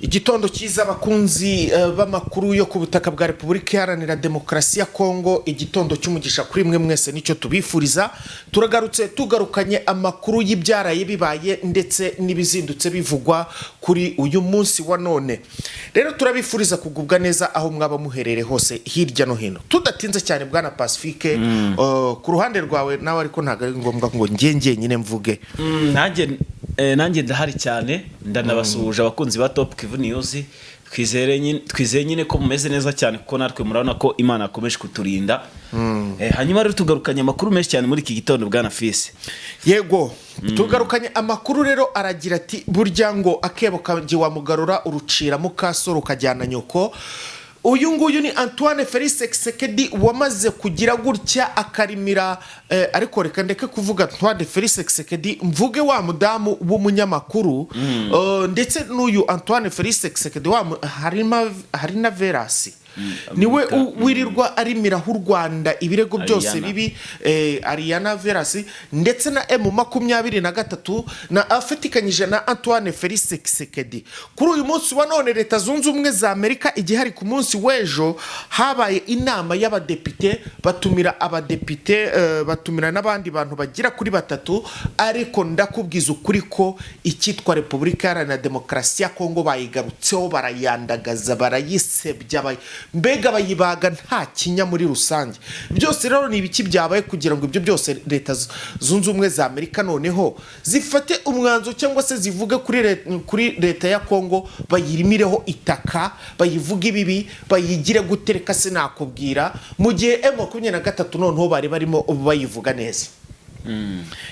Igitondo cyiza abakunzi b'amakuru yo ku butaka bwa Repubulika Iharanira Demokarasi ya Kongo, igitondo cy'umugisha kuri mwe mwese nicyo tubifuriza. Turagarutse tugarukanye amakuru y'ibyaraye bibaye ndetse n'ibizindutse bivugwa kuri uyu munsi wa none. Rero turabifuriza kugubwa neza aho mwaba muherere hose hirya no hino. Tudatinze cyane bwana Pacifique, ku ruhande rwawe nawe ariko ntago ari ngombwa ngo njye nyine mvuge. Nanjye ndahari cyane, ndanabasuhuje abakunzi ba Top Kivu News. Twizeye nyine ko mumeze neza cyane kuko natwe murabona ko Imana akomeje kuturinda. Hanyuma rero tugarukanye amakuru menshi cyane muri iki gitondo bwana Fils. Yego, tugarukanye amakuru rero aragira ati burya ngo akebo kaje wamugarura urucira mukasoro kajyana nyoko. Uyu nguyu ni Antoine Félix Tshisekedi wamaze kugira gutya akarimira, ariko reka ndeke kuvuga Antoine Félix Tshisekedi mvuge wa mudamu w'umunyamakuru, ndetse n'uyu Antoine Félix Tshisekedi harina Verasi niwe wirirwa arimira h'u Rwanda ibirego byose bibi, Ariana Verasi ndetse na M23 na afatikanyije na Antoine Félix Tshisekedi. Kuri uyu munsi wa none Leta Zunze Ubumwe za Amerika igihari ku munsi wejo habaye inama y'abadepite, batumira abadepite, batumira n'abandi bantu bagira kuri batatu, ariko ndakubwiza ukuri ko icyitwa Repubulika Iharanira Demokarasi ya Kongo bayigarutseho, barayandagaza, barayisebya, mbega bayibaga nta kinya muri rusange. Byose rero ni ibiki byabaye kugira ngo ibyo byose Leta Zunze Ubumwe za Amerika noneho zifate umwanzo cyangwa se zivuge kuri Leta ya Kongo, bayirimireho itaka, bayivuga ibibi, bayigire gutereka sinakubwira, mu gihe M23 noneho bari barimo bayivuga neza.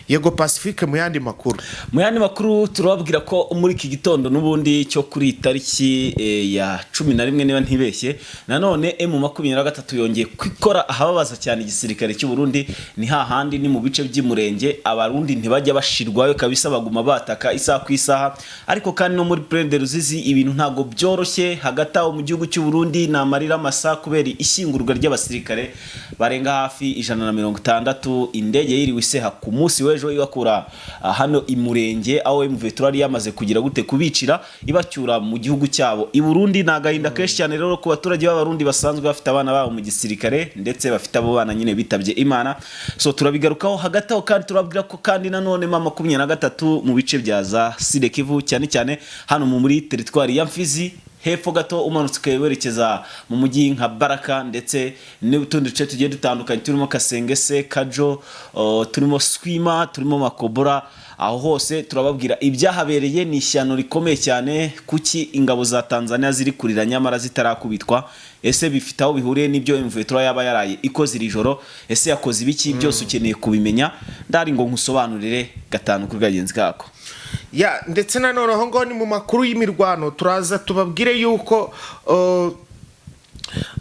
Yego Pacifique, mu yandi makuru turababwira ko muri iki gitondo n'ubundi cyo kuri tariki ya 11 niba ntibeshye, nanone M23 yongeye kwikora ahababaza cyane igisirikare cy'u Burundi. Ni hahandi ni mu bice by'imurenge abarundi ntibajya bashirwayo kabisa, baguma bataka isaha ku isaha. Ariko kandi no muri Prendre Ruzizi ibintu ntago byoroshye hagati aho mu gihugu cy'u Burundi, namarira masa kubera ishyingurwa ry'abasirikare barenga hafi 160. Indege yiriwe ku munsi wejo ibakura hano imurenge aho M23 yamaze kugira gute kubicira ibacyura mu gihugu cyabo i Burundi. Nagahinda kenshi cyane rero ku baturage b'abarundi basanzwe bafite abana babo mu gisirikare ndetse bafite abo bana nyine bitabye Imana. So turabigarukaho hagati aho kandi turabwira ko kandi nanone mama 23 mu bice bya za Sud Kivu, cyane cyane hano muri territoire ya Mfizi hepfo gato umanutse werekeza mu mujyi nka Baraka ndetse n'utundi duce tugiye dutandukanye, turimo Kasengese, Kajo, turimo Swima, turimo Makobora. Aho hose turababwira ibyahabereye. Ni ishyano rikomeye cyane kuki ingabo za Tanzania ziri kurira nyamara zitarakubitwa. Ese bifite aho bihuriye n'ibyo M23 yaba yaraye ikoze iri joro? Ese yakoze ibiki? Byose ukeneye kubimenya, ndari ngo nkusobanurire gatanu kuri gagenzi kako. Ya ndetse na none aho ngo ni mu makuru y'imirwano turaza tubabwire yuko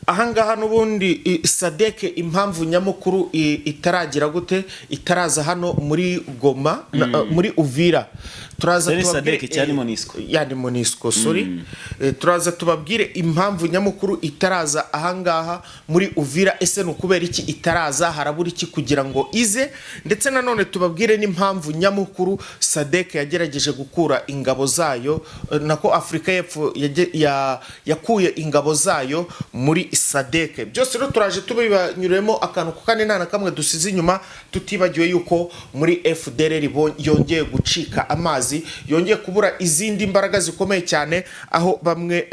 ahangaha n'ubundi SADC impamvu nyamukuru itaragira gute, itaraza hano muri Goma, muri Uvira. Turaza tubabwire cyane Monisco turaza tubabwire impamvu nyamukuru itaraza ahangaha muri Uvira. Ese nukubera iki itaraza, harabura iki kugira ngo ize? Ndetse na none tubabwire n'impamvu nyamukuru SADC yagerageje gukura ingabo zayo, nako Afrika y'Epfo yakuye ingabo zayo muri SADC. Byose rero turaje tubibanyuremo akantu kandi nta kamwe dusize inyuma, tutibagiwe yuko muri FDLR yongeye gucika amazi, yongeye kubura izindi mbaraga zikomeye cyane, aho bamwe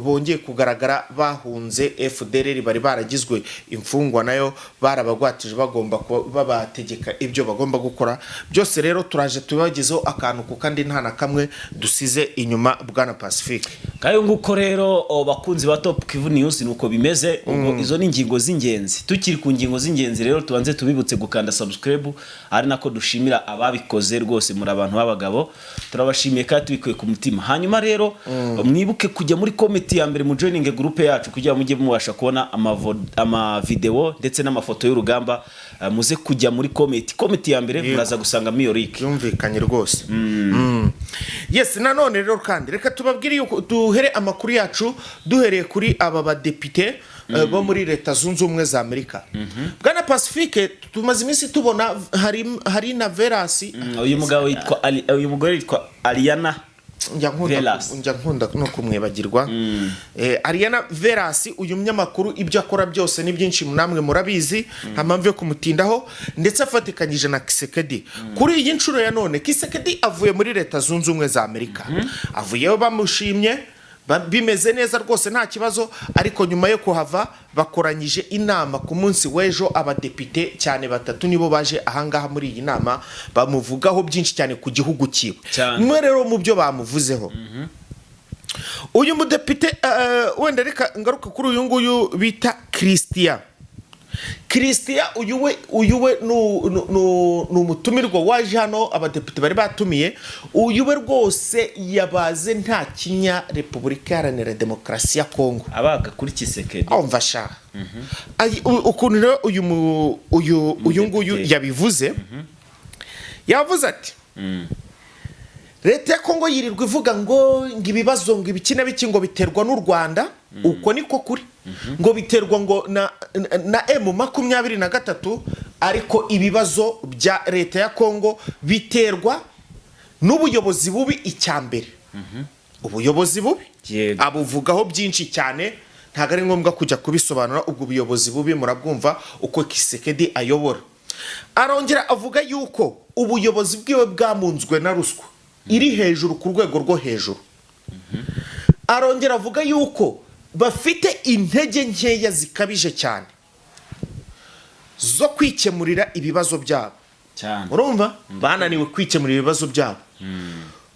bongeye kugaragara bahunze FDLR, bari baragizwe imfungwa nayo barabagwatije bagomba babategeka ibyo bagomba gukora. Byose rero turaje tubagezeho akantu kandi nta kamwe dusize inyuma bwana Pacifique. Kayo nguko rero bakunzi ba Top Kivu News nuko bimeze. Ubwo izo ni ingingo z'ingenzi. Tukiri ku ngingo z'ingenzi rero tubanze tubibutse gukanda subscribe, ari nako dushimira ababikoze rwose, muri abantu b'abagabo turabashimiye kandi tubikuye ku mutima. Hanyuma rero mwibuke kujya muri comment ya mbere mu joining group yacu kugira mujye mubasha kubona ama video ndetse n'amafoto y'urugamba. Muze kujya muri comment ya mbere muraza gusanga Miyorik yumvikanye rwose. Yes, nanone rero kandi reka tubabwire yuko duhere amakuru yacu duhereye kuri aba badepite bo muri Leta Zunze Ubumwe za Amerika. Bwana Pacifique, tumaze iminsi tubona hari na Verasi, uyu mugabo yitwa Ariana Velas. njya nkunda no kumwibagirwa Ariana Velas, uyu munyamakuru ibyo akora byose ni byinshi namwe murabizi, nta mpamvu yo kumutindaho, ndetse afatikanyije na Kisekedi. Kuri iyi nshuro ya none Kisekedi avuye muri Leta Zunze Ubumwe za Amerika, avuyeyo bamushimye, bimeze neza rwose nta kibazo, ariko nyuma yo kuhava bakoranyije inama ku munsi w'ejo, abadepite cyane 3 nibo baje ahangaha muri iyi nama, bamuvugaho byinshi cyane ku gihugu cyiwe. Mwe rero mu byo bamuvuzeho, uyu mudepite wenda reka ngaruka kuri uyu nguyu bita Christian, uyu we n'umutumirwa waje hano, abadepite bari batumiye, uyu we rwose yabaze nta kinya Repubulika Iharanira Demokarasi ya Kongo, abaga kuri Kisekedi umva sha ukuntu rero uyu nguyu yabivuze, yavuze ati Leta ya Kongo yirirwa ivuga ngo ibibazo ngo ibikina biki ngo biterwa n'u Rwanda, uko niko kuri, ngo biterwa ngo na M23, ariko ibibazo bya Leta ya Kongo biterwa n'ubuyobozi bubi icyambere. Ubuyobozi bubi abuvugaho byinshi cyane, ntago ari ngombwa kujya kubisobanura. Ubwo buyobozi bubi murabwumva uko Kisekedi ayobora. Arongera avuga yuko ubuyobozi bwiwe bwamunzwe na ruswa iri hejuru ku rwego rwo hejuru. Arongera avuga yuko bafite intege nkeya zikabije cyane zo kwikemurira ibibazo byabo cyane. Urumva bananiwe kwikemurira ibibazo byabo.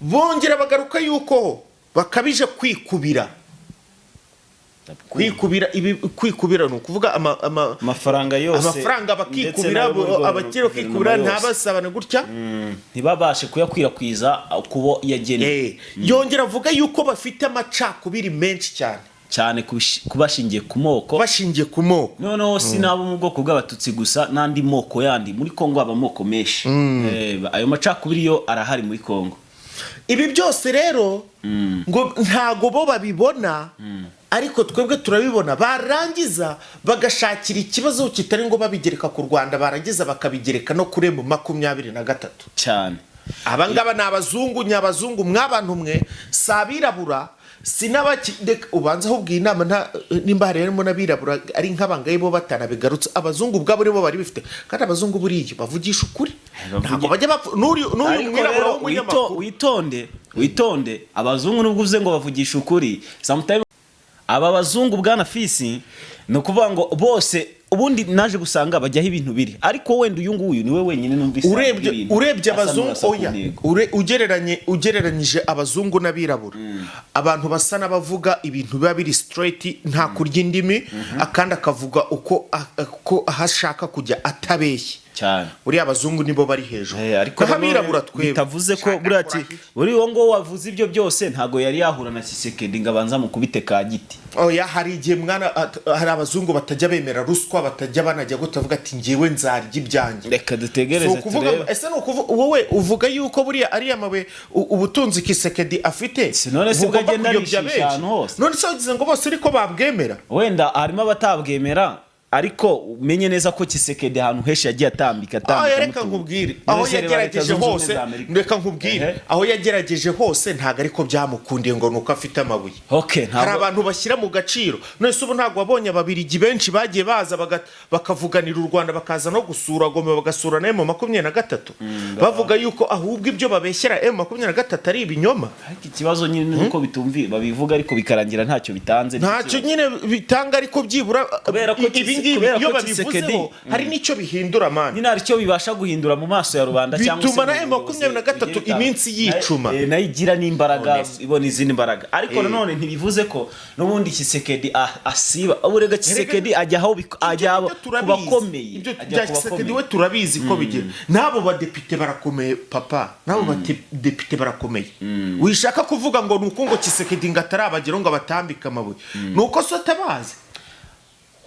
Bongera bagaruka yuko bakabije kwikubira ni ukuvuga amafaranga yose, amafaranga bakikubira, abakiro kwikubira ntabasabane gutya, ntibabashe kuyakwirakwiza kubo yageneye. Yongera avuga yuko bafite amacakubiri menshi cyane kubashingiye ku moko, noneho si nabo mu bwoko bw'abatutsi gusa, n'andi moko yandi. Muri Kongo haba amoko menshi, ayo macakubiri yo arahari muri Kongo. Ibi byose rero ngo ntago bo babibona, ariko twebwe turabibona. Barangiza bagashakira ikibazo kitari ngo babigereka ku Rwanda, barangiza bakabigereka no kuri M23 cyane. Abangaba ni abazungu, nyabazungu mwabantu mwe, sabirabura sinabakideka. Ubanza ahubwo inama nimba harimo nabirabura ari nk'abangaye bo batanabigarutse, abazungu bwabo nibo bari bifite, kandi abazungu buriye bavugisha ukuri, ntabwo bajya n'uyu mwirabura w'umunyamakuru. Witonde abazungu nubwo uvuze ngo bavugisha ukuri, sometimes aba bazungu bwana Fisi no kuvuga ngo bose ubundi naje gusanga bajyaho ibintu biri, ariko wenda uyu nguyu niwe wenyine numvise. Urebye abazungu oya, ugereranyije abazungu n'abirabura, abantu basa n'abavuga ibintu biba biri straight, nta kurya indimi, akandi akavuga uko ahashaka kujya atabeshye cyane. Uriya abazungu nibo bari hejuru, ariko abirabura twebwe bitavuze ko burati buri wo wavuze ibyo byose ntago yari yahura na Kisekedi ngabanza mu kubite ka giti. Oya, hari igihe hari abazungu batajya bemera ruswa, batajya banajya gutavuga ati ngiwe nzarya ibyanjye. Reka dutegereze turebe. Ese no kuvuga wowe uvuga yuko buriya ari amabe ubutunzi Kisekedi afite, none se bwagenda arishishana hose, none se ugize ngo bose ariko babwemera? Wenda harimo abatabwemera, ariko umenye neza ko Kisekedi ahantu henshi yagiye atambika. Reka nkubwire aho yagerageje hose, aho yagerageje hose ntago ariko byamukundiye ngo nuko afite amabuye. Hari abantu bashyira mu gaciro. None se ubu ntago wabonye ababirigi benshi bagiye baza bakavuganira u Rwanda, bakaza no gusura Goma, bagasura na M23, bavuga yuko ahubwo ibyo babeshyera M23 ari ibinyoma. Ariko ikibazo nyine nuko bitumvi babivuga, ariko bikarangira ntacyo bitanze. Ntacyo nyine bitanga, ariko byibura kubera ko iyo babivuzeho hari n'icyo bihindura mani, nyine hari icyo bibasha guhindura mu maso ya rubanda, cyangwa bituma na M23 iminsi yicuma, nayigira n'imbaraga, ibona izindi mbaraga. Ariko nanone ntibivuze ko n'ubundi Kisekedi asiba. Uburega Kisekedi ajyaho kubakomeye, ibyo bya Kisekedi we turabizi ko bigira. Nabo badepite barakomeye papa, nabo badepite barakomeye. Wishaka kuvuga ngo nuko ngo Kisekedi ngatarabagero ngo abatambika amabuye, nuko so tabazi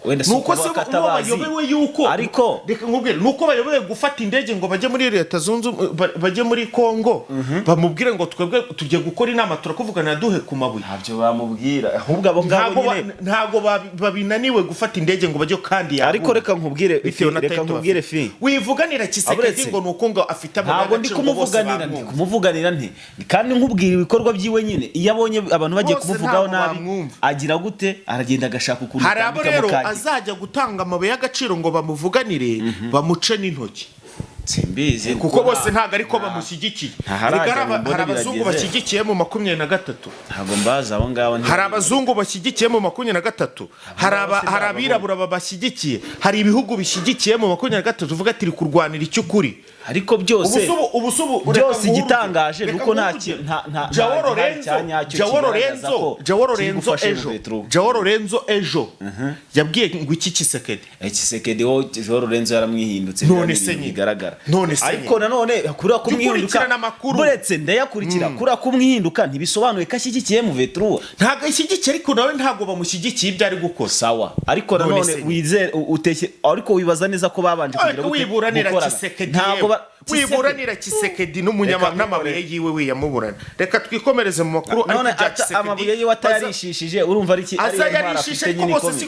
Wenda si nuko uko se bakatabazi. bayobewe yuko Ariko reka nkubwire nuko bayobewe gufata indege ngo bajye muri leta zunze bajye muri Kongo bamubwire ngo twebwe tujye gukora inama turakuvugana duhe ku mabuye. ntabyo bamubwira ahubwo abo ngabo nyine ntago babinaniwe gufata indege ngo bajye kandi ya. ariko reka nkubwire Bitewe na reka title nkubwire afite. fi wivuganira Kisekedi ngo nuko ngo afite ntabwo ndi kumuvuganira nti kandi nkubwira ibikorwa byiwe nyine iyo abonye abantu bagiye Bose kumuvugaho ntabwo nabi bamwumva. agira gute aragenda agashaka ukuntu hari abo atambika rero mu kagira. azajya gutanga amabuye y'agaciro ngo bamuvuganire bamuce n'intoki simbizi kuko bose ntabwo ariko bamushyigikiye. Hari abazungu bashyigikiye mu 23 ntabwo mbazi abo ngabo hari abazungu bashyigikiye mu 23 hari abirabura babashyigikiye hari ibihugu bishyigikiye mu 23 uvuga ati kurwanira icyo ukuri. ariko byose ubusubu byose igitangaje nuko nta Joao Lorenzo ejo yabwiye ngo iki Kisekedi Joao Lorenzo yaramwihindutse bigaragara ariko nanone kura kumwihinduka buretse ndayakurikira kura kumwihinduka ntibisobanuye ko ashyigikiye mu vetruwa ntago ashyigikiye ariko nawe ntago bamushyigikiye ibyo ari gukora sawa ariko nanone wizere uteke ariko wibaza neza ko babanje kugira ngo wiburanira Kisekedi ntago wiburanira Kisekedi n'amabuye yiwe wiyamuburana. Reka twikomereze mu makuru none amabuye yiwe atayarishishije urumva ari iki ari yarishishe ko bose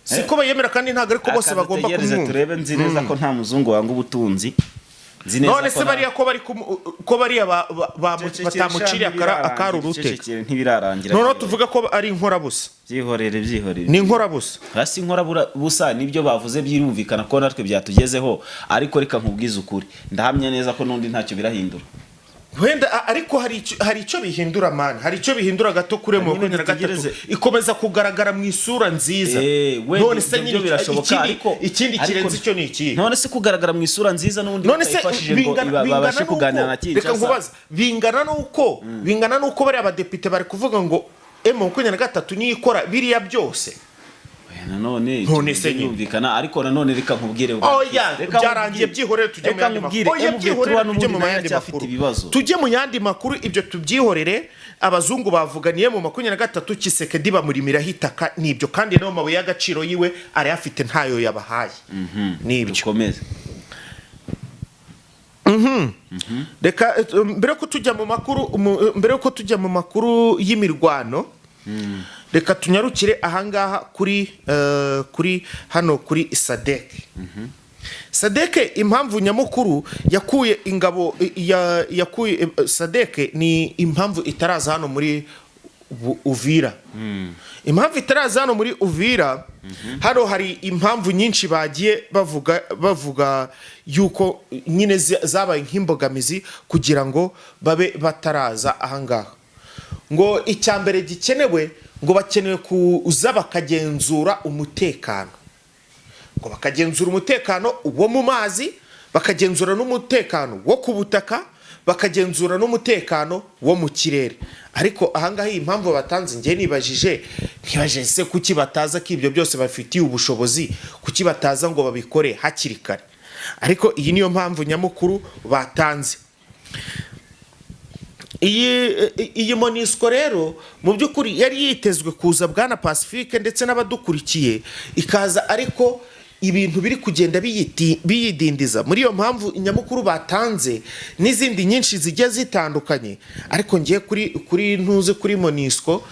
siko bayemera kandi ntago ariko bose bagomba kumwumva. Turebe nzi neza ko nta muzungu wanga ubutunzi none se bariya ko bariya batamuciriye akarurute ntibirarangira none tuvuga ko ari inkorabusa byihorere ni inkorabusa hasi inkorabusa nibyo bavuze byirumvikana ko natwe byatugezeho ariko reka nkubwize ukuri ndahamya neza ko nundi ntacyo birahindura wenda ariko hari icyo bihindura man hari icyo bihindura gato kure mu 23 ikomeza kugaragara mu isura nziza none se nyine birashoboka ariko ikindi kirenze icyo ni iki none se kugaragara mu isura nziza n'undi utayifashije ngo babashe kuganira na Kinshasa. Reka nkubaza bingana nuko bari abadepite bari kuvuga ngo M23 niyo ikora biriya byose none se yumvikana ariko nanone reka nkubwire byarangiye byihorere tujye mu yandi makuru tujye mu yandi makuru ibyo tubyihorere. Abazungu bavuganiye mu 23 Kisekedi bamurimira hitaka nibyo kandi nayo mabuye y'agaciro yiwe ari afite ntayo yabahaye nibyo komeza reka mbere ko tujya mu makuru y'imirwano reka tunyarukire ahangaha kuri hano kuri Sadeke impamvu nyamukuru yakuye ingabo yakuye Sadeke ni impamvu itaraza hano muri Uvira. Impamvu itaraza hano muri Uvira hano hari impamvu nyinshi bagiye bavuga yuko nyine zabaye nk'imbogamizi kugira ngo babe bataraza ahangaha. Ngo icyambere gikenewe ngo bakenewe kuza bakagenzura umutekano, ngo bakagenzura umutekano wo mu mazi, bakagenzura n'umutekano wo ku butaka, bakagenzura n'umutekano wo mu kirere. Ariko ahangaha impamvu batanze ngiye nibajije se kuki bataza ko ibyo byose bafitiye ubushobozi, kuki bataza ngo babikore hakiri kare. Ariko iyi niyo mpamvu nyamukuru batanze. Iyi MONUSCO rero mu by'ukuri yari yitezwe kuza Bwana Pacifique ndetse n'abadukurikiye ikaza, ariko ibintu biri kugenda biyidindiza. Muri iyo mpamvu nyamukuru batanze n'izindi nyinshi zijya zitandukanye, ariko ngiye kuri ntuze kuri MONUSCO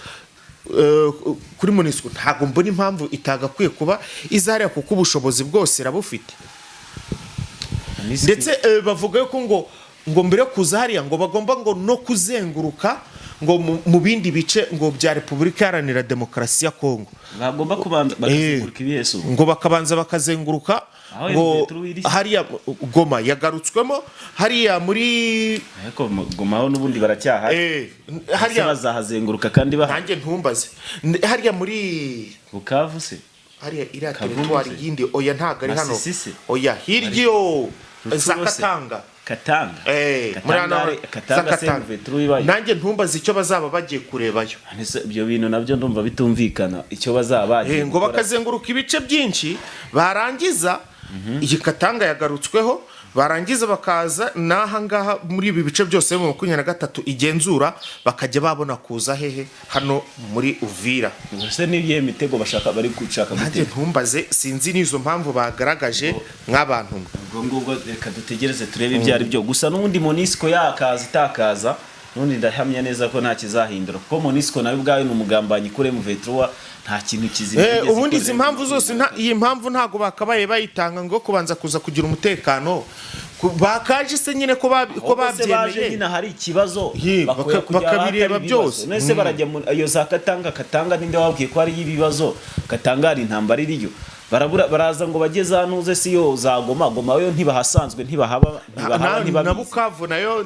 ntabwo mbona impamvu itagakwiye kuba izahariya kuko ubushobozi bwose irabufite. Ndetse bavuga yuko ngo mbere yo kuza hariya ngo bagomba ngo no kuzenguruka ngo mu bindi bice ngo bya Repubulika Iharanira Demokarasi ya Kongo, bagomba kubanza bakazenguruka ibiyeso, ngo bakabanza bakazenguruka ngo hariya Goma yagarutswemo, hariya muri Goma ho n'ubundi baracyahari, hariya bazahazenguruka kandi nanjye ntumbaze hariya muri Bukavu se hariya iriya teritwari yindi oya ntago ari hano, oya hiryo za Katanga nanjye ntumbaze icyo bazaba bagiye kurebayo. Ibyo bintu nabyo ndumva bitumvikana icyo bazaba bagiye ngo bakazenguruka ibice byinshi barangiza iyi Katanga yagarutsweho barangiza bakaza n'aha ngaha muri ibi bice byose mu 23 igenzura bakajya babona kuza hehe hano muri Uvira. ese n'ibihe mitego bashaka bari gushaka nanjye ntumbaze sinzi n'izo mpamvu bagaragaje nk'abantu. ubwo reka dutegereze turebe ibyo ari byo gusa n'ubundi Monisco yakaza itakaza nundi ndahamya neza ko nta kizahindura kuko Monisco nayo ubwayo n'umugambanyi kure mu V3 nta kintu kizima ubundi izi mpamvu zose iyi mpamvu ntago bakabaye bayitanga ngo kubanza kuza kugira umutekano bakaje se nyine ko babyemeye nyine hari ikibazo bakabireba byose nese barajya iyo za Katanga ninde wabwiye ko ari ibibazo Katanga ari intambara iriyo baraza ngo bageze hanuze si yo zagoma yo ntibahasanzwe ntibahaba na Bukavu nayo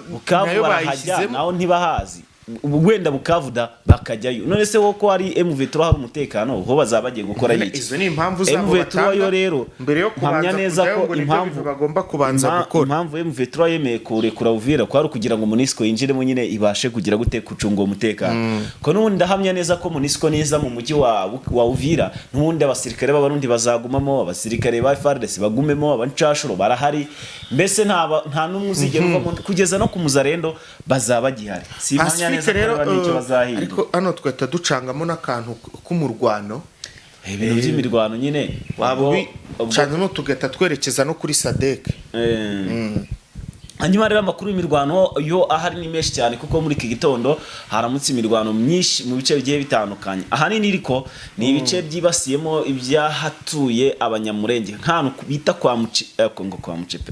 bayishyizemo naho ntibahazi wenda Bukavuda bakajyayo none se ko ari MV3 hari umutekano ho bazabagiye gukora iki izo ni impamvu zabo batanga yo rero mbere yo kubanza neza ko impamvu bagomba kubanza gukora impamvu MV3 yemeye kurekura Uvira ko ari kugira ngo Monisco yinjiremo nyine ibashe kugira gute kucunga umutekano ko n'ubundi ndahamya neza ko Monisco neza mu mujyi wa Uvira n'ubundi abasirikare b'abarundi bazagumamo abasirikare ba FARDC bagumemo abancashuro barahari mbese nta numwe uzigera uva kugeza no ku muzarendo bazaba gihari simanya rero ariko hano tweta ducangamo n'akantu k'umurwano ibintu by'imirwano nyine wabo cyane no tugeta twerekeza no kuri Sadek hanyuma rero amakuru y'imirwano yo ahari ni menshi cyane kuko muri iki gitondo haramutse imirwano myinshi mu bice bigiye bitandukanye ahanini iriko ni ibice byibasiyemo ibyahatuye abanyamurenge nk'ahantu bita kwa Mucepe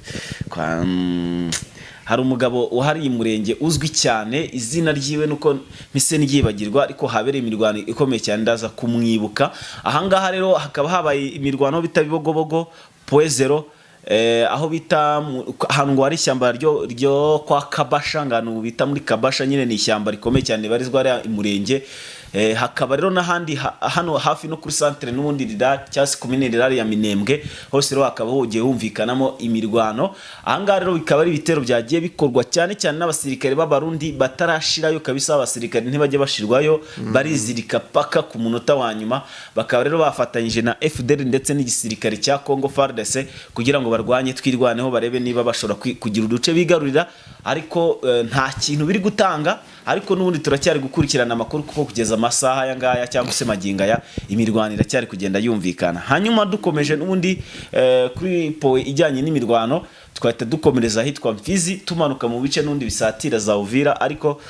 hari umugabo uhari Murenge uzwi cyane izina ryiwe nuko mise nigibagirwa ariko habereye imirwano ikomeye cyane ndaza kumwibuka ahangaha rero hakaba habaye imirwano bita Bibogobogo Poezero aho bita ahantu ngo hari ishyamba ryo kwa Kabasha ngano bita muri Kabasha nyine ni ishyamba rikomeye cyane barizwa ari Murenge hakaba rero n'ahandi hano hafi no kuri centre n'ubundi cyase commune rurale ya Minembwe hose rero hakaba hogiye humvikanamo imirwano ahangaha rero bikaba ari bitero byagiye bikorwa cyane cyane n'abasirikare b'abarundi batarashirayo kabisa abasirikare ntibajye bashirwayo barizirika paka ku munota wa nyuma bakaba rero bafatanyije na FDL ndetse n'igisirikare cya Congo FARDC kugira ngo barwanye twirwaneho barebe niba bashobora kugira uduce bigarurira ariko nta kintu biri gutanga ariko n'ubundi turacyari gukurikirana amakuru kuko kugeza amasaha ya ngaya cyangwa se maginga imirwanira cyari kugenda yumvikana hanyuma dukomeje n'ubundi kuri poe ijyanye n'imirwano twahita dukomereza hitwa Mfizi tumanuka mu bice n'undi bisatira za Uvira ariko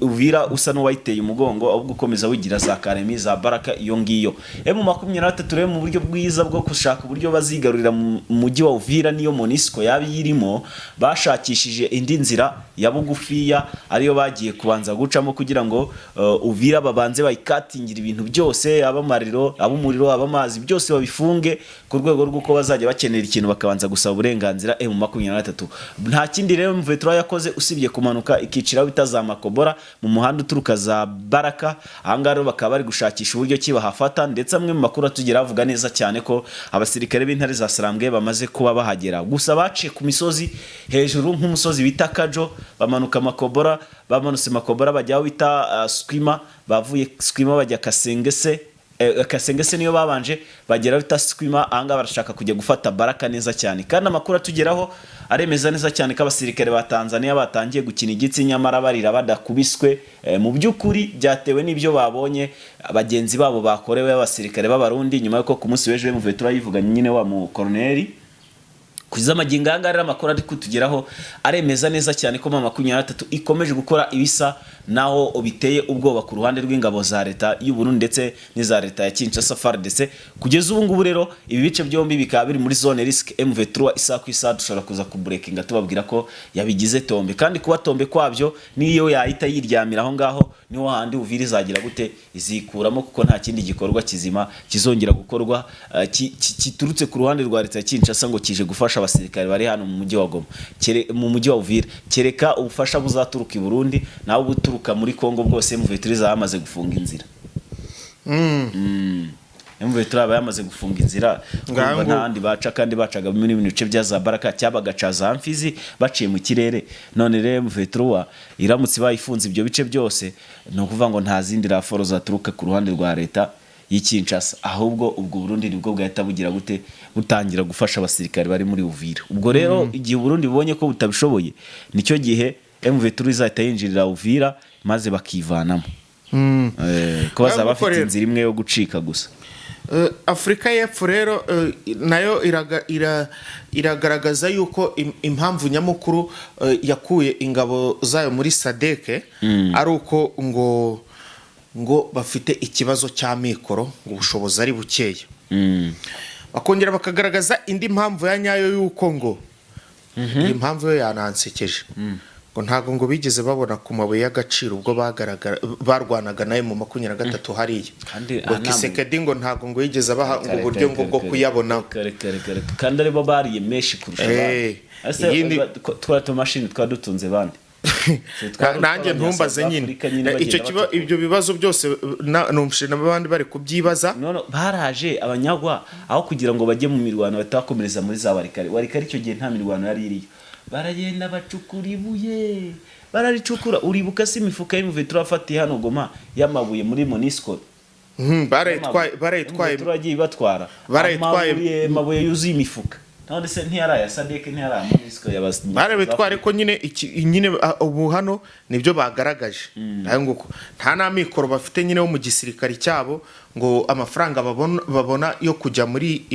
Uvira usa n'uwayiteye umugongo ahubwo ukomeza wigira za Karemi za Baraka iyo ngiyo M23 rero mu buryo bwiza bwo gushaka uburyo bazigarurira mu mujyi wa Uvira niyo Monisco yabiyirimo bashakishije indi nzira ya bugufiya ariyo bagiye kubanza gucamo kugira ngo Uvira babanze bayikatingira ibintu byose abamariro abumuriro abamazi byose babifunge ku rwego rw'uko bazajya bakenera ikintu bakabanza gusaba uburenganzira M23 nta kindi rero MV3 yakoze usibye kumanuka ikicira bitazama Kobora mu muhanda uturuka za Baraka ahangaro bakaba bari gushakisha uburyo kibahafata ndetse amwe mu makuru atugera avuga neza cyane ko abasirikare b'intare za Sarambwe bamaze kuba bahagera gusa baciye ku misozi hejuru nk'umusozi bita Kajo bamanuka Makobora bamanutse Makobora bajya bita Skwima bavuye Skwima bajya Kasengese niyo babanje bagera bita Skwima anga barashaka kujya gufata Baraka neza cyane kandi amakuru atugeraho aremeza neza cyane ko abasirikare ba Tanzania batangiye gukina igitsi nyamara barira badakubiswe mu byukuri byatewe n'ibyo babonye abagenzi babo bakorewe abasirikare b'abarundi nyuma yuko ku munsi w'ejo M23 yivuganye nyine wa mu colonel kuza maginga ngara amakuru ari kutugeraho aremeza neza cyane ko mama 23 ikomeje gukora ibisa naho obiteye ubwoba ku ruhande rw'ingabo za leta y'u Burundi ndetse n'iza leta ya Kinshasa FARDC kugeza ubu ngubu rero ibi bice byombi bikaba biri muri zone risk M23 isa ku isa dushobora kuza ku breakinga tubabwira ko yabigize tombe kandi kuba tombe kwabyo niyo yahita yiryamira aho ngaho niho handi Uvira izagira gute izikuramo kuko nta kindi gikorwa kizima kizongera gukorwa kiturutse ku ruhande rwa leta ya Kinshasa ngo kije gufasha abasirikare bari hano mu mujyi wa Goma mu mujyi wa Uvira kereka ubufasha buzaturuka i Burundi naho buturuka muri Kongo bwose M23 zamaze gufunga inzira M23 yamaze gufunga inzira kumva ntandi baca kandi bacaga muri ibintu bice bya za Baraka cyabagaca za Mfizi baciye mu kirere none rero M23 iramutse bayifunze ibyo bice byose no kuvuga ngo nta zindi raforo zaturuka ku ruhande rwa leta y'Kinshasa, ahubwo ubwo Burundi nibwo bwahita bugira gute butangira gufasha abasirikare bari muri Uvira. Ubwo rero igihe Burundi bubonye ko butabishoboye nicyo gihe M23 izahita yinjirira Uvira maze bakivanamo ko bazaba bafite inzira imwe yo gucika gusa. Afurika y'Epfo rero nayo iragaragaza yuko impamvu nyamukuru yakuye ingabo zayo muri SADC ari uko ngo bafite ikibazo cya mikoro, ngo ubushobozi ari bukeya. Bakongera bakagaragaza indi mpamvu ya nyayo yuko ngo iyi mpamvu yo yanansekeje ngo ntago ngo bigeze babona ku mabuye y'agaciro ubwo barwanaga nayo mu 23 hariya, ngo Kisekedi ngo ntago ngo yigeze abaha ngo uburyo ngo bwo kuyabona, kandi aribo bariye meshi kurusha abandi. Twa machine twadutunze bandi nanjye ntumbaze nyine ibyo bibazo byose numvise n'abandi bari kubyibaza. Baraje abanyagwa aho kugira ngo bajye mu mirwano batakomereza muri za Warikare icyo gihe nta mirwano yari iriyo, baragenda bacukura ibuye bararicukura. Uribuka si imifuka y'M23 afatiye hano Goma y'amabuye muri Monisco barayitwaye turagiye batwara amabuye yuzuye imifuka. None se ntiyaraya SADC ntiyaraya Monisco y'abasni barabitware ko nyine ubu hano nibyo bagaragaje. Nguko nta na mikoro bafite nyine wo mu gisirikari cyabo, ngo amafaranga babona yo kujya muri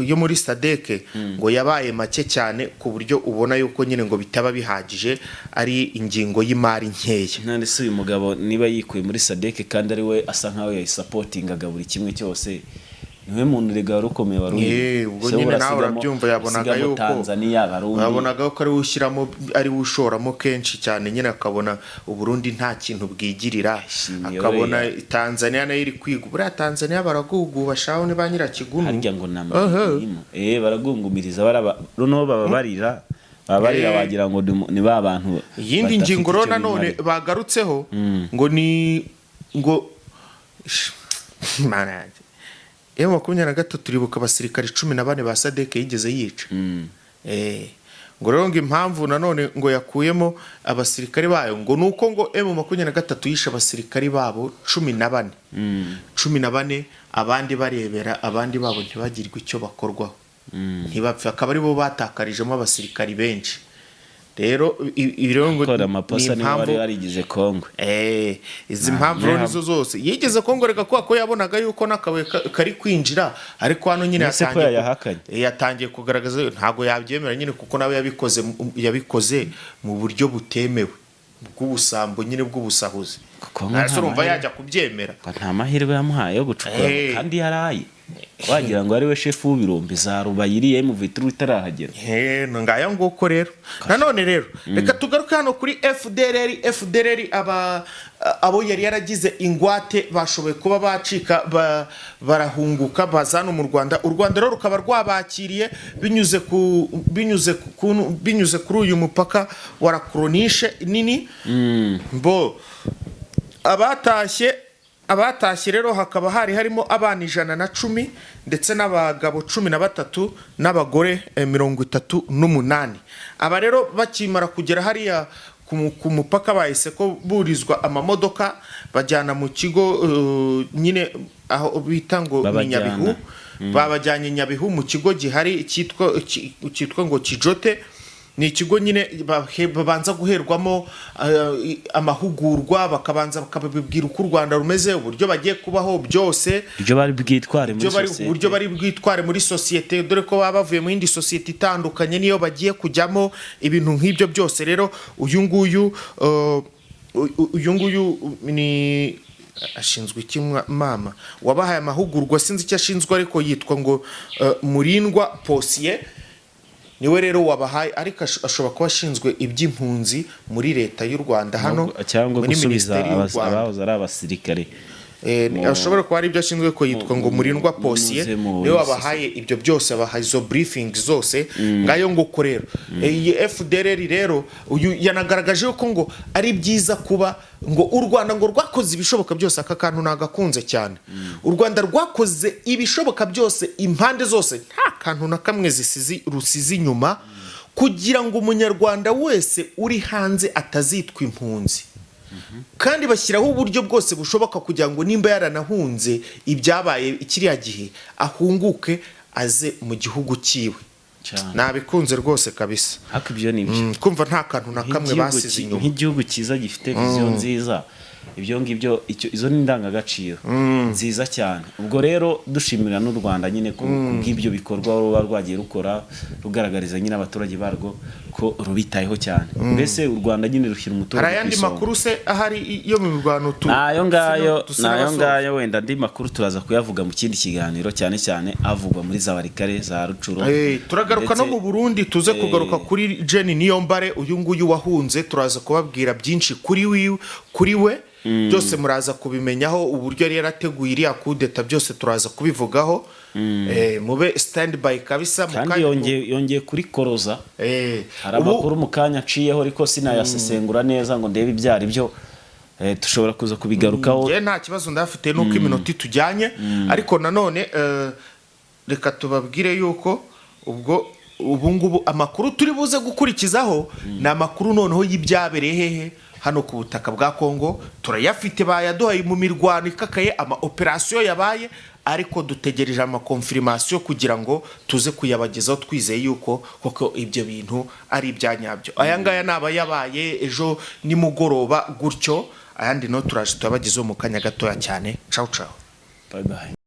yo muri SADC ngo yabaye make cyane ku buryo ubona yuko nyine ngo bitaba bihagije, ari ingingo y'imari nkeya. None se uyu mugabo niba yikuye muri SADC kandi ari we asa nkaho yayisupportingaga buri kimwe cyose, niwe muntu rega rukomeye Barundi. Ubwo nyine nawe urabyumva yabonaga yuko Tanzania Barundi babonaga ko ari ushiramo ari ushoramo kenshi cyane, nyine akabona Uburundi nta kintu bwigirira, akabona Tanzania nayo iri kwiga. Buriya Tanzania baraguguba shaho ni ba nyirakigunu harya ngo namimo baragungumiriza noneho babarira wagira ngo ni ba bantu. Iyindi ngingo rero nanone bagarutseho ngo ni ngo manage M23 turibuka abasirikare 14 ba SADC yigeze yica. Ngo rero ngo impamvu nanone ngo yakuyemo abasirikare bayo ngo nuko ngo M23 yisha abasirikare babo 14 abandi barebera abandi babo ntibagirwe icyo bakorwaho ntibapfa, akaba ari bo batakarijemo abasirikare benshi. Rero ibiro ngo amaposa ni wari yarigize Kongo. Izi mpamvu nizo zose yigeze Kongo reka ko yabonaga yuko nakawe kari kwinjira, ariko hano nyine yatangiye kugaragaza ntago yabyemera nyine kuko nawe yabikoze mu buryo butemewe bw'ubusambo nyine bw'ubusahuzi. Ariko urumva yajya kubyemera nta mahirwe yamuhaye yo gucukura kandi yaraye wagira ngo ari we chef w'ibirombe za Rubayiri M23 itarahagera. Ngaya nguko rero nanone rero reka tugaruke hano kuri FDLR abo yari yaragize ingwate bashoboye kuba bacika barahunguka bazana mu Rwanda. U Rwanda rero rukaba rwabakiriye binyuze kuri uyu mupaka wa Rakronishe nini bo abatashye rero hakaba harimo abana 110 ndetse n'abagabo 13 n'abagore 38. Aba rero bakimara kugera hariya ku mupaka bahise ko burizwa amamodoka bajyana mu kigo nyine aho bita ngo Nyabihu. Babajyanye Nyabihu mu kigo gihari cyitwa ngo Kijote. Ni ikigo nyine babanza guherwamo amahugurwa, bakabanza bakabibwira uko u Rwanda rumeze, uburyo bagiye kubaho byose, ibyo bari bwitware muri societe, dore ko baba bavuye mu yindi societe itandukanye niyo bagiye kujyamo ibintu nk'ibyo byose. Rero uyu nguyu ni ashinzwe iki mama wabahaye amahugurwa, sinzi icyo ashinzwe ariko yitwa ngo Murindwa Posier. Niwe rero wabahaye, ariko ashobora kuba ashinzwe iby'impunzi muri leta y'u Rwanda hano cyangwa gusubiza abahoze ari abasirikare. Ashobora kuba ari ibyo ashinzwe ko yitwa ngo Murindwa Posier, niwe wabahaye ibyo byose, abahaye izo briefing zose. Ngayo nguko rero iyi FDLR rero uyu yanagaragaje ko ngo ari byiza kuba ngo u Rwanda ngo rwakoze ibishoboka byose. Aka kantu nagakunze cyane. U Rwanda rwakoze ibishoboka byose impande zose, nta kantu na kamwe rusizi inyuma, kugira ngo umunyarwanda wese uri hanze atazitwa impunzi. kandi bashyiraho uburyo bwose bushoboka kugira ngo nimba yaranahunze ibyabaye ikiriya gihe ahunguke aze mu gihugu cyiwe. Nabikunze rwose kabisa. Ariko ibyo ni byo kumva nta kantu na kamwe basize inyuma. Nk'igihugu cyiza gifite vision nziza, ibyo ngibyo izo ni indangagaciro nziza cyane. Ubwo rero dushimira n'u Rwanda nyine ku bw'ibyo bikorwa ruba rwagiye rukora, rugaragariza nyine abaturage barwo ko rubitayeho cyane. Mbese u Rwanda nyine rushyira umuturage. Hari ayandi makuru se ahari yo mu Rwanda nayo ngayo wenda andi makuru turaza kuyavuga mu kindi kiganiro, cyane cyane avugwa muri za Barikare za Rucuro. Turagaruka no mu Burundi, tuze kugaruka kuri Jenny Niyombare, uyu nguyu wahunze, turaza kubabwira byinshi kuri we byose muraza kubimenyaho, uburyo yari yarateguye iriya kudeta byose turaza kubivugaho. Mube stand by kabisa. Kandi yongeye kuri koroza. Hari amakuru mu kanya aciyeho ariko sinayasesengura neza ngo ndebe ibyari byo. Tushobora kuza kubigarukaho. Nta kibazo ndafite nuko iminota tujyanye, ariko nanone reka tubabwire yuko ubu ngubu amakuru turi buze gukurikizaho ni amakuru noneho y'ibyabereye hehe hano ku butaka bwa Kongo. Turayafite bayaduhaye mu mirwano ikakaye, ama operation yabaye, ariko dutegereje ama confirmation kugira ngo tuze kuyabagezaho twizeye yuko koko ibyo bintu ari ibyanyabyo. Aya ngaya naba yabaye ejo nimugoroba gutyo, ayandi no turaje tubagezeho mu kanya gatoya cyane. Ciao ciao, bye bye.